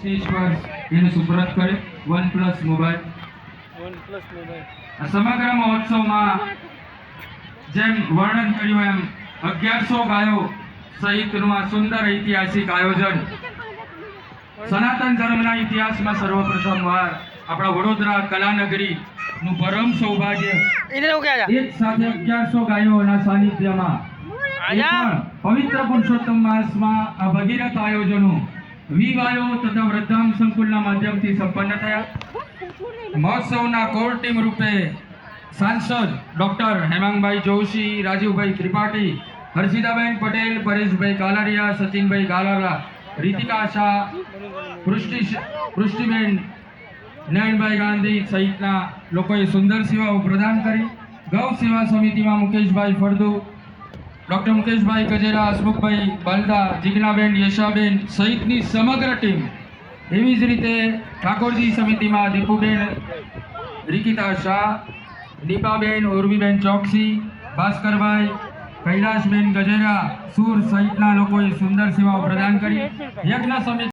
Stage પર એને સુપરત કરે OnePlus મોબાઈલ આ સમગ્ર મહોત્સવમાં જેમ વર્ણન કર્યું એમ 1100 ગાયો સહિતનું આ સુંદર ઐતિહાસિક આયોજન સનાતન ધર્મના ઇતિહાસમાં સર્વપ્રથમવાર આપણા વડોદરા કલાનગરીનું પરમ સૌભાગ્ય એક સાથે 1100 ગાયોના સાનિધ્યમાં એ પણ પવિત્ર પુરુષોત્તમ માસમાં આ ભગીરથ આયોજનો વિવાયો તથા વૃદ્ધામ સંકુલના માધ્યમથી સંપન્ન થયા. મહોત્સવના કોર ટીમ રૂપે સાંસદ ડોક્ટર હેમાંગભાઈ જોશી, રાજીવભાઈ ત્રિપાઠી, હર્ષિદાબેન પટેલ, પરેશભાઈ કાલારિયા, સચિનભાઈ ગાલારા, રીતિકા શાહ, પૃષ્ટિબેન નયનભાઈ ગાંધી સહિતના લોકોએ સુંદર સેવાઓ પ્રદાન કરી. ગૌ સેવા સમિતિમાં મુકેશભાઈ ફળદુ, ડોક્ટર મુકેશભાઈ ગજેરા, હસમુખભાઈ બાલદા, જીજ્ઞાબેન, યશાબેન સહિતની સમગ્ર ટીમ. એવી જ રીતે ઠાકોરજી સમિતિમાં દીપુબેન, રિકિતા શાહ, દીપાબેન, ઉર્વીબેન ચોકસી, ભાસ્કરભાઈ, કૈલાશબેન ગજેરા, સુર સહિતના લોકોએ સુંદર સેવાઓ પ્રદાન કરી. યજ્ઞ સમિતિ